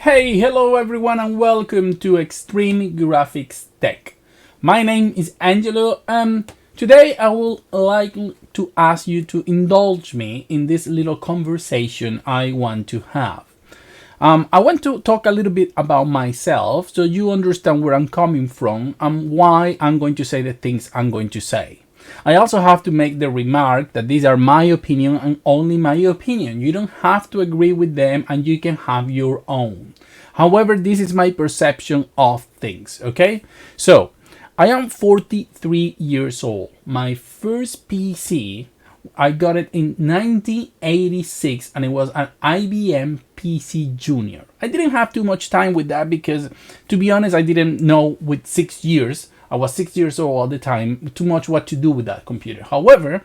Hey, hello everyone and welcome to Extreme Graphics Tech. My name is Angelo and today I would like to ask you to indulge me in this little conversation I want to have. I want to talk a little bit about myself so you understand where I'm coming from and why I'm going to say the things I'm going to say. I also have to make the remark that these are my opinion and only my opinion. You don't have to agree with them and you can have your own. However, this is my perception of things, okay? So, I am 43 years old. My first PC, I got it in 1986 and it was an IBM PC Junior. I didn't have too much time with that because, to be honest, I didn't know with 6 years. I was 6 years old at the time, too much what to do with that computer. However,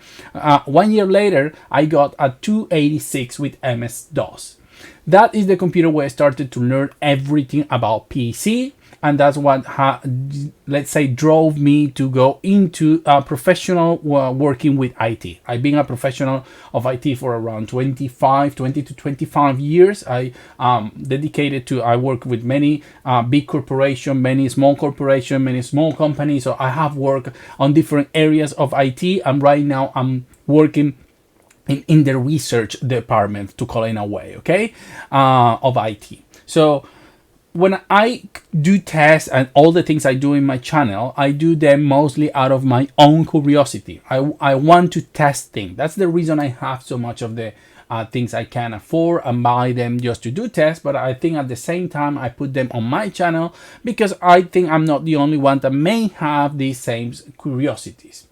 1 year later, I got a 286 with MS-DOS. That is the computer where I started to learn everything about PC, and that's what, let's say, drove me to go into professional working with IT. I've been a professional of IT for around 20 to 25 years. I work with many big corporations, many small corporations, many small companies. So I have worked on different areas of IT, and right now I'm working in the research department, to call it in a way, okay, of IT. So when I do tests and all the things I do in my channel, I do them mostly out of my own curiosity. I want to test things. That's the reason I have so much of the things I can afford and buy them just to do tests. But I think at the same time, I put them on my channel because I think I'm not the only one that may have these same curiosities.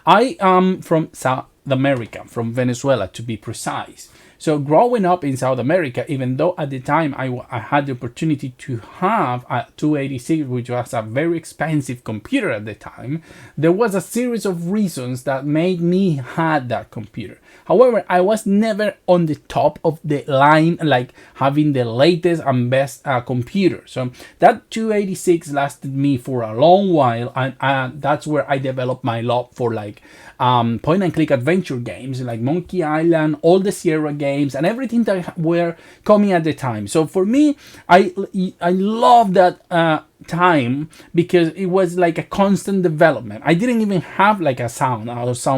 I am from South America, from Venezuela to be precise. So growing up in South America, even though at the time I had the opportunity to have a 286, which was a very expensive computer at the time, there was a series of reasons that made me had that computer. However, I was never on the top of the line, like having the latest and best computer. So that 286 lasted me for a long while, and that's where I developed my love for like point and click adventure games like Monkey Island, all the Sierra games, and everything that were coming at the time. So for me, I love that time because it was like a constant development. I didn't even have like a Sound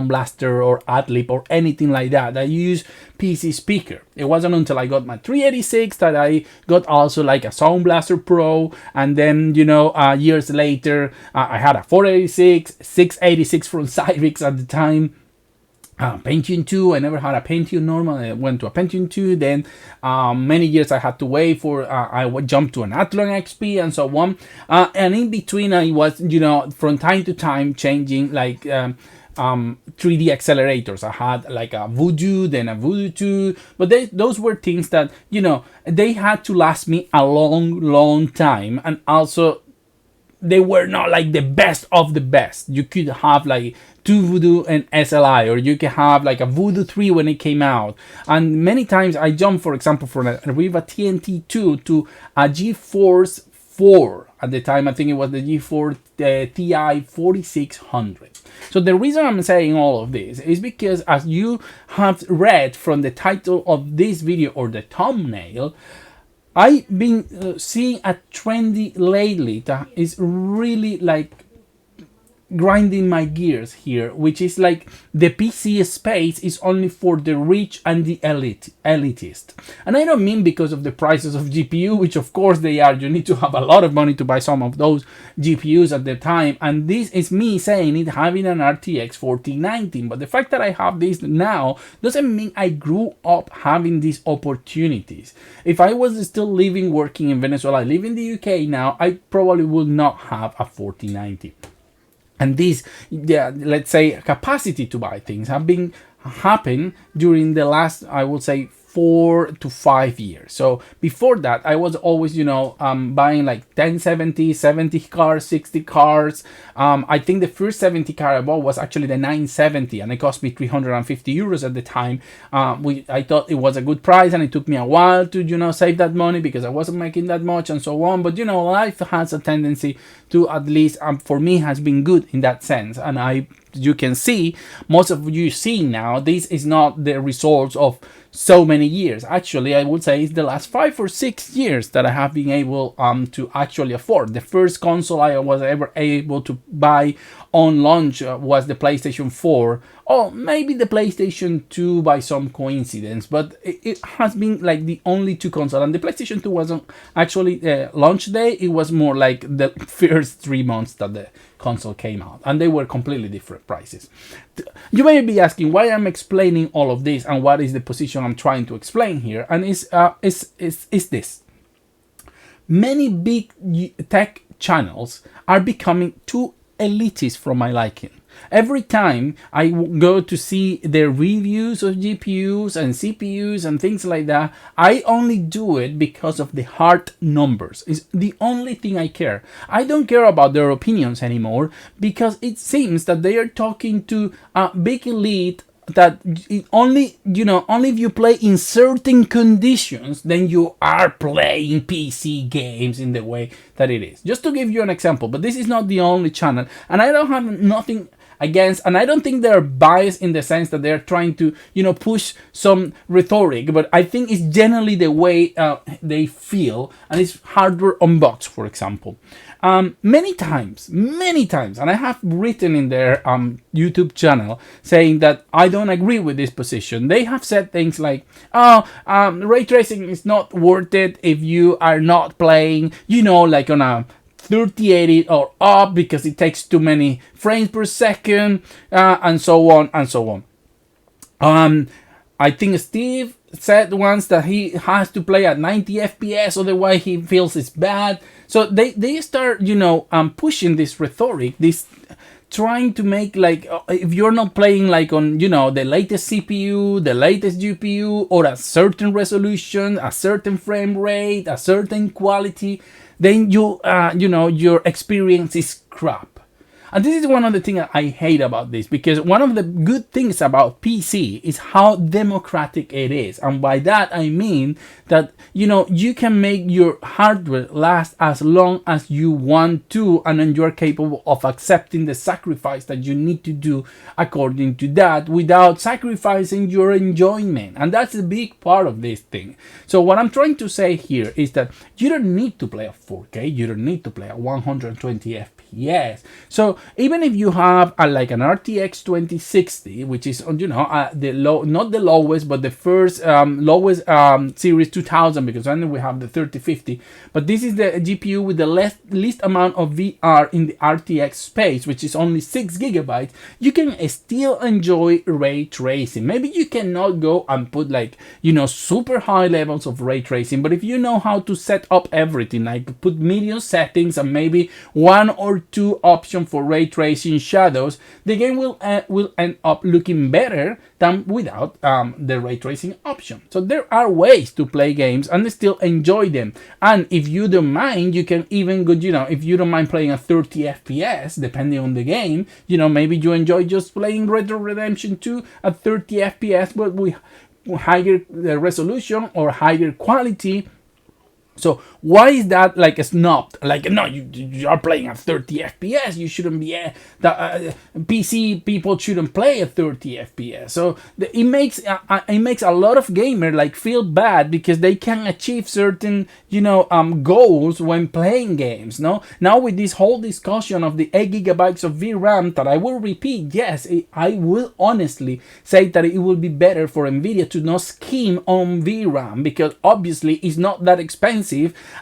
Blaster or Adlib or anything like that. I used PC speaker. It wasn't until I got my 386 that I got also like a Sound Blaster Pro, and then years later I had a 486, 686 from Cyrix at the time. Pentium 2, I never had a Pentium normal. I went to a Pentium 2. Then many years I had to wait for, I would jump to an Athlon XP and so on. And in between I was, from time to time changing like 3D accelerators. I had like a Voodoo, then a Voodoo 2. But those were things that, they had to last me a long time. And also they were not like the best of the best. You could have like two Voodoo and SLI, or you could have like a Voodoo 3 when it came out. And many times I jumped, for example, from a Riva TNT2 to a GeForce 4. At the time, I think it was the GeForce TI 4600. So the reason I'm saying all of this is because, as you have read from the title of this video or the thumbnail, I've been seeing a trendy lately that is really like grinding my gears here, which is like the PC space is only for the rich and the elitist. And I don't mean because of the prices of GPU, which of course they are. You need to have a lot of money to buy some of those GPUs at the time. And this is me saying it having an RTX 4090. But the fact that I have this now doesn't mean I grew up having these opportunities. If I was still working in Venezuela, I live in the UK now, I probably would not have a 4090. And this, let's say, capacity to buy things have been happening during the last, I would say, 4 to 5 years. So before that, I was always, buying like 1070, 70 cars, 60 cars. I think the first 70 car I bought was actually the 970, and it cost me 350 euros at the time. I thought it was a good price, and it took me a while to, save that money because I wasn't making that much and so on. But, life has a tendency to, at least for me, has been good in that sense. And you can see, most of you see now, this is not the results of so many years. Actually, I would say it's the last 5 or 6 years that I have been able to actually afford. The first console I was ever able to buy on launch was the PlayStation 4, or maybe the PlayStation 2 by some coincidence, but it has been like the only two consoles. And the PlayStation 2 wasn't actually launch day, it was more like the first 3 months that the console came out, and they were completely different prices. You may be asking why I'm explaining all of this and what is the position I'm trying to explain here, and is this: many big tech channels are becoming too elitist for my liking. Every time I go to see their reviews of GPUs and CPUs and things like that, I only do it because of the hard numbers. It's the only thing I care. I don't care about their opinions anymore, because it seems that they are talking to a big elite that only if you play in certain conditions, then you are playing PC games in the way that it is. Just to give you an example, but this is not the only channel, and I don't have nothing against, and I don't think they're biased in the sense that they're trying to push some rhetoric, but I think it's generally the way they feel, and it's Hardware Unboxed, for example. Many times, and I have written in their YouTube channel saying that I don't agree with this position. They have said things like, ray tracing is not worth it if you are not playing, like on a 3080 or up, because it takes too many frames per second, and so on and so on. I think Steve said once that he has to play at 90 FPS, otherwise he feels it's bad. So they start, pushing this rhetoric, this trying to make like, if you're not playing like on, the latest CPU, the latest GPU, or a certain resolution, a certain frame rate, a certain quality, then your experience is crap. And this is one of the things I hate about this, because one of the good things about PC is how democratic it is. And by that I mean that, you can make your hardware last as long as you want to, and then you're capable of accepting the sacrifice that you need to do according to that, without sacrificing your enjoyment. And that's a big part of this thing. So what I'm trying to say here is that you don't need to play at 4K, you don't need to play at 120 FPS. Yes. So even if you have like an RTX 2060, which is the low, not the lowest, but the first lowest series 2000, because then we have the 3050. But this is the GPU with the least amount of VR in the RTX space, which is only 6 GB. You can still enjoy ray tracing. Maybe you cannot go and put like super high levels of ray tracing, but if you know how to set up everything, like put medium settings and maybe 1 or 2 option for ray tracing shadows, the game will end up looking better than without the ray tracing option. So there are ways to play games and still enjoy them. And if you don't mind, you can even go, if you don't mind playing at 30 FPS, depending on the game, maybe you enjoy just playing Red Dead Redemption 2 at 30 FPS, but with higher resolution or higher quality. So why is that like a snob? Like, no, you are playing at 30 FPS. You shouldn't be PC people shouldn't play at 30 FPS. So it makes a lot of gamers like feel bad because they can achieve certain goals when playing games. No, now with this whole discussion of the 8 GB of VRAM, that I will repeat, yes, I will honestly say that it will be better for Nvidia to not scheme on VRAM, because obviously it's not that expensive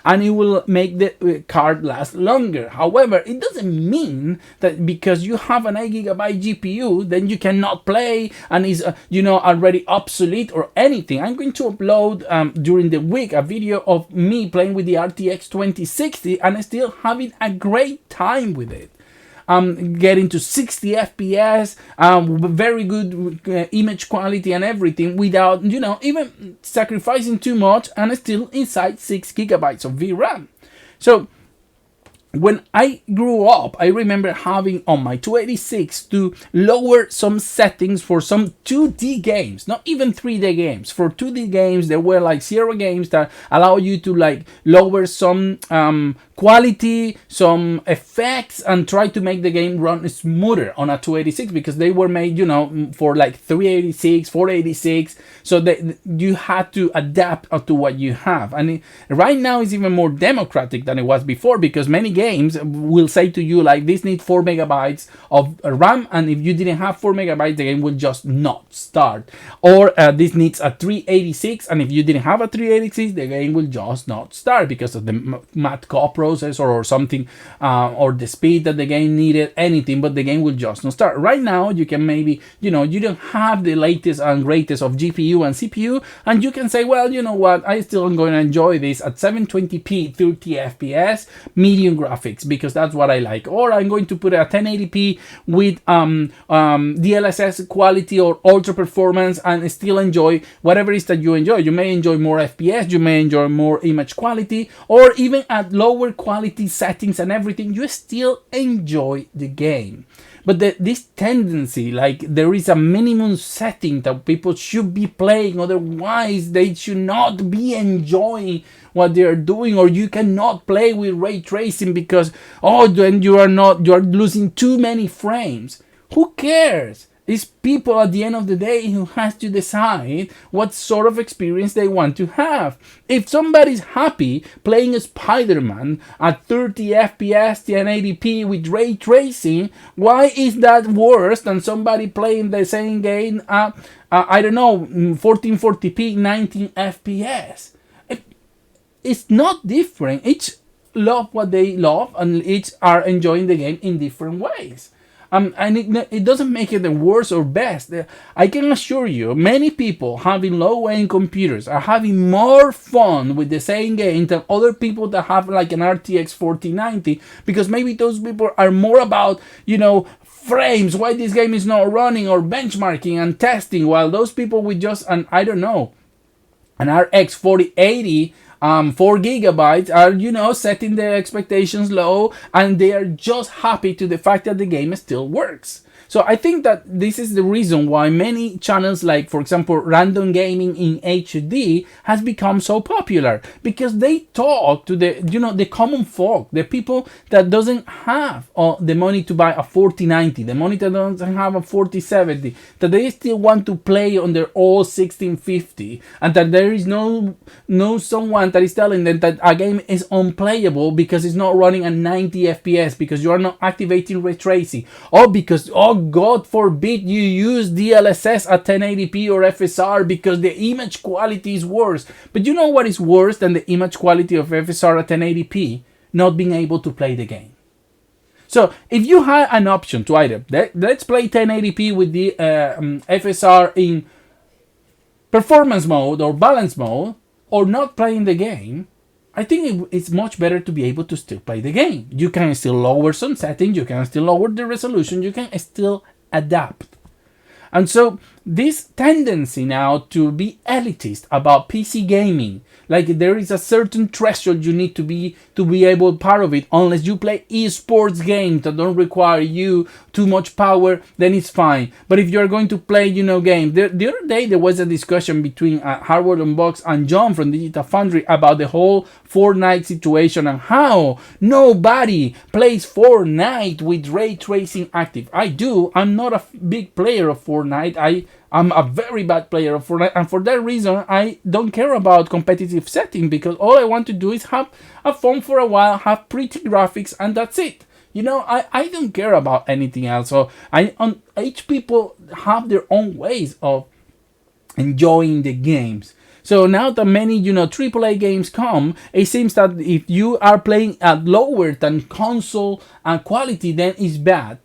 and it will make the card last longer. However, it doesn't mean that because you have an 8 GB GPU then you cannot play and is already obsolete or anything. I'm going to upload during the week a video of me playing with the RTX 2060 and still having a great time with it. Getting to 60 FPS, very good image quality and everything, without even sacrificing too much, and still inside 6 GB of VRAM. So when I grew up, I remember having on my 286 to lower some settings for some 2D games, not even 3D games. For 2D games, there were like 0 games that allow you to like lower some quality, some effects, and try to make the game run smoother on a 286, because they were made, for like 386, 486. So you had to adapt to what you have. And right now it's even more democratic than it was before, because many games will say to you like, this needs 4 megabytes of RAM, and if you didn't have 4 megabytes, the game will just not start. Or this needs a 386, and if you didn't have a 386, the game will just not start because of the Matco processor or something, or the speed that the game needed, anything, but the game will just not start. Right now, you can maybe, you don't have the latest and greatest of GPU and CPU, and you can say, well, you know what, I still am going to enjoy this at 720p 30 FPS medium graphics, because that's what I like. Or I'm going to put a 1080p with DLSS quality or ultra performance, and still enjoy whatever it is that you enjoy. You may enjoy more FPS, you may enjoy more image quality, or even at lower quality settings and everything, you still enjoy the game. But this tendency, like there is a minimum setting that people should be playing, otherwise they should not be enjoying what they are doing, or you cannot play with ray tracing because, then you are losing too many frames. Who cares? It's people at the end of the day who has to decide what sort of experience they want to have. If somebody's happy playing Spider-Man at 30 FPS 1080p with ray tracing, why is that worse than somebody playing the same game at 1440p 19 FPS? It's not different. Each love what they love, and each are enjoying the game in different ways. And it doesn't make it the worst or best. I can assure you, many people having low-end computers are having more fun with the same game than other people that have like an RTX 4090, because maybe those people are more about, frames, why this game is not running, or benchmarking and testing, while those people with just an RX 4080 4 gigabytes are setting their expectations low, and they are just happy to the fact that the game still works. So I think that this is the reason why many channels, like for example Random Gaming in HD, has become so popular, because they talk to the common folk, the people that doesn't have the money to buy a 4090, the money that doesn't have a 4070, that they still want to play on their old 1650, and that there is no someone that is telling them that a game is unplayable because it's not running at 90 FPS, because you are not activating ray tracing, or because God forbid you use DLSS at 1080p or FSR because the image quality is worse. But you know what is worse than the image quality of FSR at 1080p? Not being able to play the game. So if you had an option to either let's play 1080p with the FSR in performance mode or balance mode, or not playing the game, I think it's much better to be able to still play the game. You can still lower some settings, you can still lower the resolution, you can still adapt. And so this tendency now to be elitist about PC gaming, like there is a certain threshold you need to be able part of it, unless you play esports games that don't require you too much power, then it's fine. But if you're going to play, games, the other day there was a discussion between Hardware Unboxed and John from Digital Foundry about the whole Fortnite situation and how nobody plays Fortnite with ray tracing active. I do. I'm not a big player of Fortnite. I'm a very bad player of Fortnite, and for that reason, I don't care about competitive setting, because all I want to do is have fun for a while, have pretty graphics, and that's it. I don't care about anything else. So each people have their own ways of enjoying the games. So now that many, AAA games come, it seems that if you are playing at lower than console quality, then it's bad.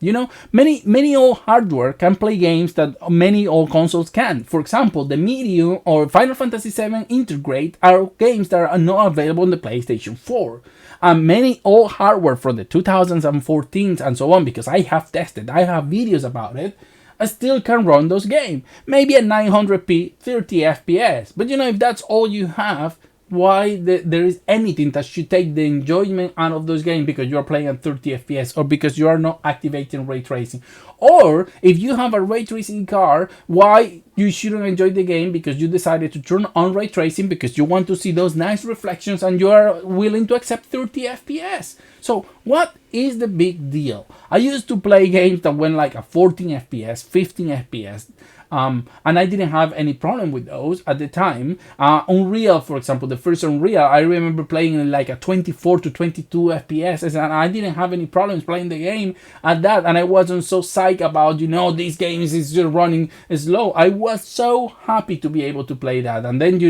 Many old hardware can play games that many old consoles can. For example, the Medium or Final Fantasy VII Integrate are games that are not available on the PlayStation 4. And many old hardware from the 2014s and so on, because I have tested, I have videos about it, I still can run those games. Maybe at 900p, 30 FPS. But if that's all you have, why there is anything that should take the enjoyment out of those games because you are playing at 30 FPS or because you are not activating ray tracing. Or if you have a ray tracing card, why you shouldn't enjoy the game because you decided to turn on ray tracing because you want to see those nice reflections and you are willing to accept 30 FPS. So what is the big deal? I used to play games that went like a 14 FPS, 15 FPS. And I didn't have any problem with those at the time. Unreal, for example, the first Unreal, I remember playing in like a 24 to 22 FPS, and I didn't have any problems playing the game at that. And I wasn't so psyched about, these games is just running slow. I was so happy to be able to play that. And then,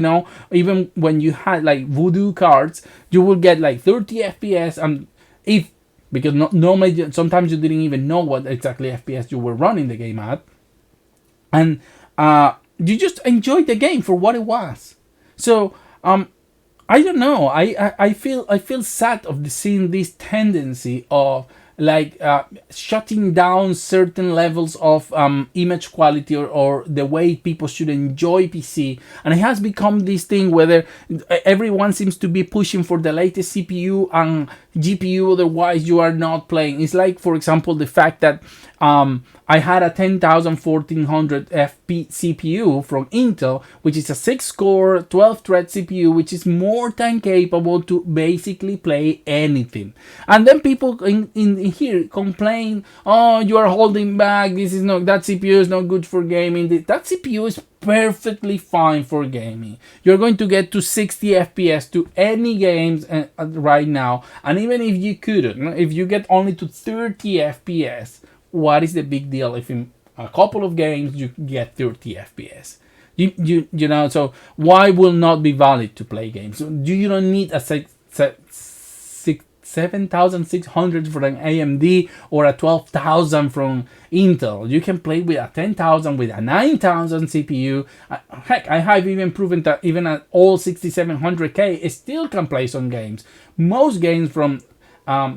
even when you had like Voodoo cards, you would get like 30 FPS, and because normally sometimes you didn't even know what exactly FPS you were running the game at. And you just enjoyed the game for what it was. So I don't know. I feel sad of seeing this tendency of like shutting down certain levels of image quality or the way people should enjoy PC. And it has become this thing where everyone seems to be pushing for the latest CPU and GPU, otherwise you are not playing. It's like, for example, the fact that I had a 10,000 1400 FP CPU from Intel, which is a 6-core 12-thread CPU, which is more than capable to basically play anything. And then people in here complain, oh, you are holding back, that CPU is not good for gaming. That CPU is perfectly fine for gaming. You're going to get to 60 FPS to any games right now. And even if you couldn't, if you get only to 30 FPS, what is the big deal if in a couple of games you get 30 FPS? So why will not be valid to play games? You don't need a 7600 from an AMD or a 12,000 from Intel. You can play with a 10,000 with a 9,000 CPU. Heck, I have even proven that even an all 6700K it still can play some games. Most games from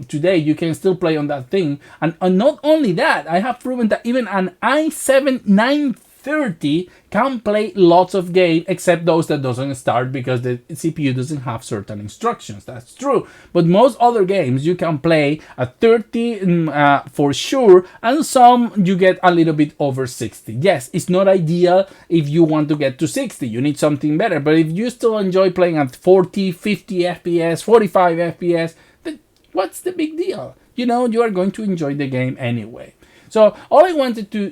today you can still play on that thing, and not only that, I have proven that even an i7 930 can play lots of games, except those that doesn't start because the CPU doesn't have certain instructions. That's true, but most other games you can play at 30 for sure, and some you get a little bit over 60. Yes, it's not ideal if you want to get to 60, you need something better, but if you still enjoy playing at 40 50 FPS 45 FPS, what's the big deal? You are going to enjoy the game anyway. So all I wanted to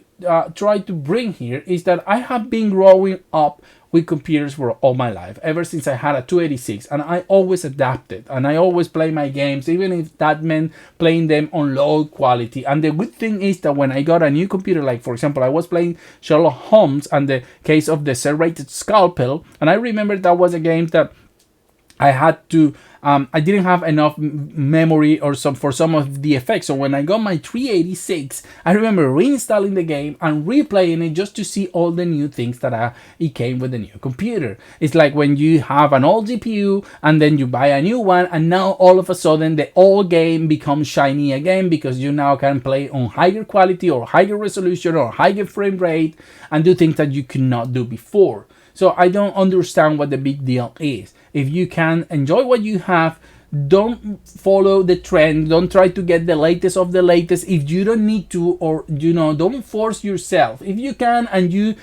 try to bring here is that I have been growing up with computers for all my life, ever since I had a 286, and I always adapted, and I always play my games, even if that meant playing them on low quality. And the good thing is that when I got a new computer, like for example, I was playing Sherlock Holmes and the case of the Serrated Scalpel, and I remember that was a game that I had to I didn't have enough memory for some of the effects. So when I got my 386, I remember reinstalling the game and replaying it just to see all the new things that it came with the new computer. It's like when you have an old GPU and then you buy a new one, and now all of a sudden the old game becomes shiny again because you now can play on higher quality or higher resolution or higher frame rate and do things that you could not do before. So I don't understand what the big deal is. If you can enjoy what you have, don't follow the trend. Don't try to get the latest of the latest if you don't need to, or don't force yourself. If you can and you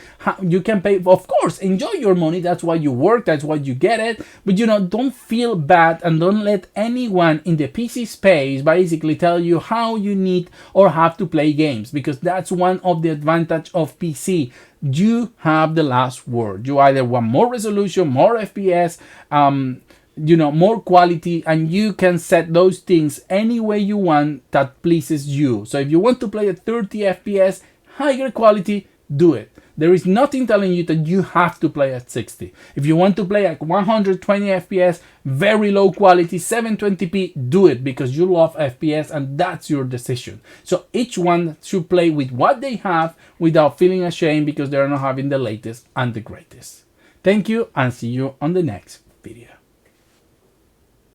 can pay, of course, enjoy your money. That's why you work. That's why you get it. But don't feel bad, and don't let anyone in the PC space basically tell you how you need or have to play games, because that's one of the advantage of PC. You have the last word. You either want more resolution, more FPS, more quality, and you can set those things any way you want that pleases you. So if you want to play at 30 FPS, higher quality, do it. There is nothing telling you that you have to play at 60. If you want to play at 120 FPS, very low quality, 720p, do it, because you love FPS and that's your decision. So each one should play with what they have without feeling ashamed because they're not having the latest and the greatest. Thank you, and see you on the next video.